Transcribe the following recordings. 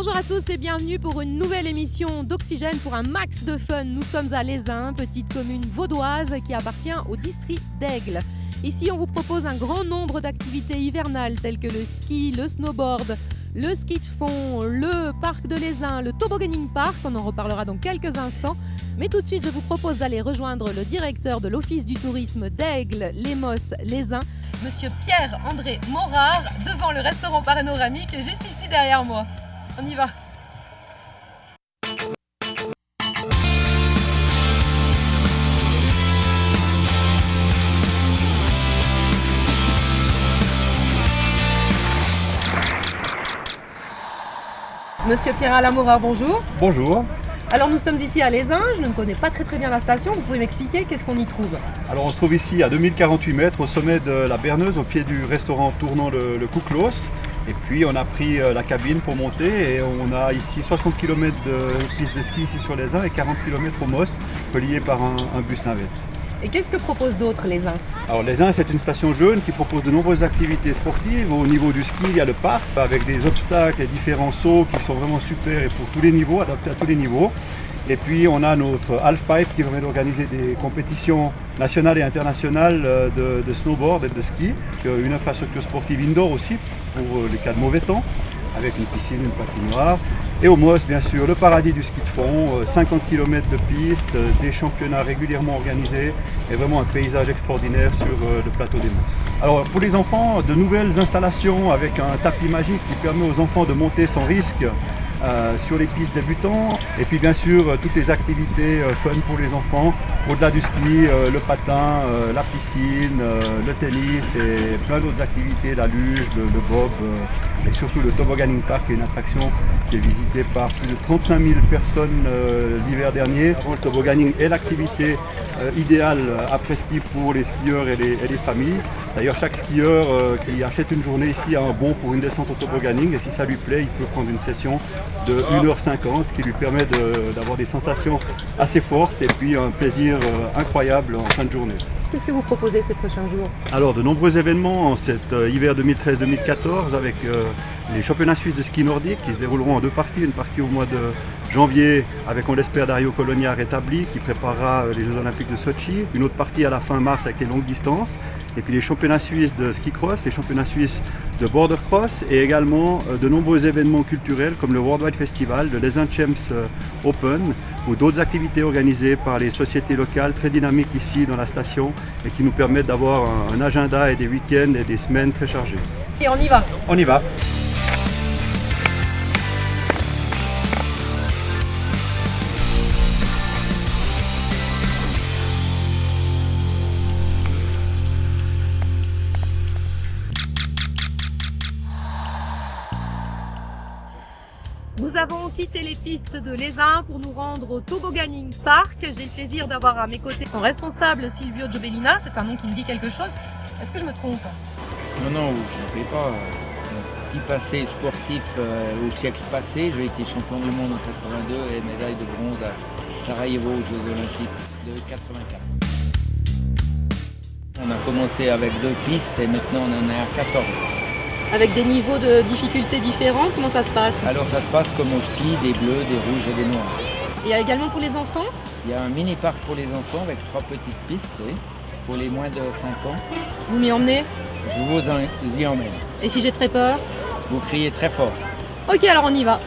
Bonjour à tous et bienvenue pour une nouvelle émission d'Oxygène pour un max de fun. Nous sommes à Lézin, petite commune vaudoise qui appartient au district d'Aigle. Ici, on vous propose un grand nombre d'activités hivernales telles que le ski, le snowboard, le ski de fond, le parc de Lézin, le tobogganing park. On en reparlera dans quelques instants. Mais tout de suite, je vous propose d'aller rejoindre le directeur de l'Office du tourisme d'Aigle, Lemos, Lézin, Monsieur Pierre-André Morard, devant le restaurant panoramique, juste ici derrière moi. On y va. Monsieur Pierre-Alain Morard, bonjour. Bonjour. Alors nous sommes ici à Lézin, je ne connais pas très bien la station, vous pouvez m'expliquer qu'est-ce qu'on y trouve? Alors on se trouve ici à 2048 mètres au sommet de la Berneuse, au pied du restaurant tournant le Kouklos. Et puis on a pris la cabine pour monter et on a ici 60 km de piste de ski ici sur Lézin et 40 km au MOS, relié par un bus navette. Et qu'est-ce que propose d'autre Lézin? Alors Lézin, c'est une station jeune qui propose de nombreuses activités sportives. Au niveau du ski, il y a le parc avec des obstacles et différents sauts qui sont vraiment super et pour tous les niveaux, adaptés à tous les niveaux. Et puis on a notre halfpipe qui permet d'organiser des compétitions nationales et internationales de snowboard et de ski. Une infrastructure sportive indoor aussi pour les cas de mauvais temps, avec une piscine, une patinoire. Et au MOS, bien sûr, le paradis du ski de fond, 50 km de piste, des championnats régulièrement organisés et vraiment un paysage extraordinaire sur le plateau des MOS. Alors pour les enfants, de nouvelles installations avec un tapis magique qui permet aux enfants de monter sans risque sur les pistes débutants, et puis bien sûr toutes les activités fun pour les enfants, au-delà du ski, le patin, la piscine, le tennis et plein d'autres activités, la luge, le bob et surtout le tobogganing park qui est une attraction qui est visitée par plus de 35 000 personnes l'hiver dernier. Le tobogganing est l'activité idéale après ski pour les skieurs et les familles. D'ailleurs chaque skieur qui achète une journée ici a un bon pour une descente au tobogganing et si ça lui plaît il peut prendre une session de 1h50, ce qui lui permet d'avoir des sensations assez fortes et puis un plaisir incroyable en fin de journée. Qu'est-ce que vous proposez ces prochains jours? Alors de nombreux événements en cet hiver 2013-2014 avec les championnats suisses de ski nordique qui se dérouleront en deux parties, une partie au mois de janvier avec on l'espère Dario Colonia rétabli qui préparera les Jeux Olympiques de Sochi, une autre partie à la fin mars avec les longues distances. Et puis les championnats suisses de ski cross, les championnats suisses de border cross et également de nombreux événements culturels comme le Worldwide Festival, le Lézin Champs Open ou d'autres activités organisées par les sociétés locales très dynamiques ici dans la station et qui nous permettent d'avoir un agenda et des week-ends et des semaines très chargés. Et on y va. On y va. Nous avons quitté les pistes de Lézin pour nous rendre au tobogganing park. J'ai le plaisir d'avoir à mes côtés son responsable Silvio Giobellina, c'est un nom qui me dit quelque chose. Est-ce que je me trompe? Non, vous ne trompez pas. Mon petit passé sportif au siècle passé, j'ai été champion du monde en 82 et médaille de bronze à Sarajevo aux Jeux Olympiques de 84. On a commencé avec 2 pistes et maintenant on en est à 14. Avec des niveaux de difficulté différents, comment ça se passe? Alors ça se passe comme au ski, des bleus, des rouges et des noirs. Il y a également pour les enfants? Il y a un mini parc pour les enfants avec 3 petites pistes, oui, pour les moins de 5 ans. Vous m'y emmenez? Je vous y emmène. Et si j'ai très peur? Vous criez très fort. Ok, alors on y va.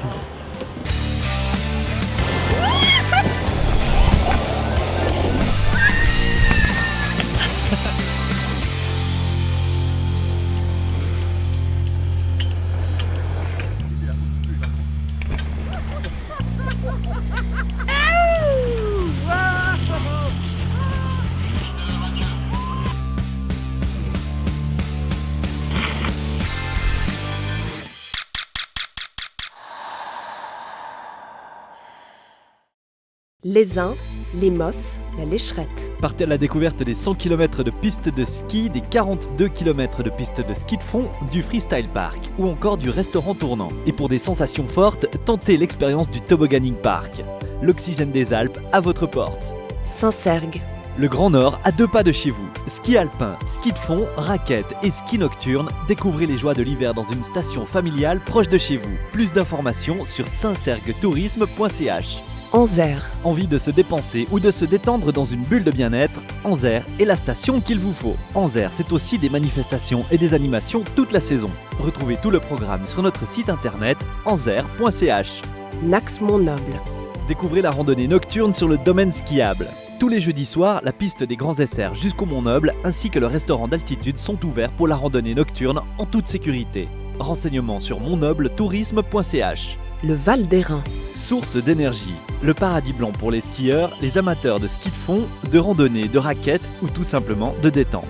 Lézin, Lemos, la Lécherette. Partez à la découverte des 100 km de pistes de ski, des 42 km de pistes de ski de fond, du freestyle park ou encore du restaurant tournant. Et pour des sensations fortes, tentez l'expérience du tobogganing park. L'oxygène des Alpes à votre porte. Saint-Sergue, Le Grand Nord à 2 pas de chez vous. Ski alpin, ski de fond, raquettes et ski nocturne. Découvrez les joies de l'hiver dans une station familiale proche de chez vous. Plus d'informations sur saintserguetourisme.ch. Anzère. Envie de se dépenser ou de se détendre dans une bulle de bien-être? Anzère est la station qu'il vous faut. Anzère, c'est aussi des manifestations et des animations toute la saison. Retrouvez tout le programme sur notre site internet anzère.ch. Nax Mont-Noble. Découvrez la randonnée nocturne sur le domaine skiable. Tous les jeudis soirs, la piste des Grands Essers jusqu'au Mont-Noble ainsi que le restaurant d'altitude sont ouverts pour la randonnée nocturne en toute sécurité. Renseignements sur montnobletourisme.ch. Le Val d'Airain. Source d'énergie. Le paradis blanc pour les skieurs, les amateurs de ski de fond, de randonnée, de raquettes ou tout simplement de détente.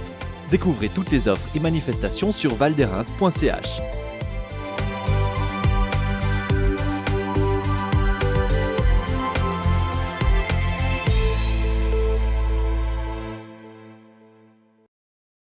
Découvrez toutes les offres et manifestations sur valderins.ch.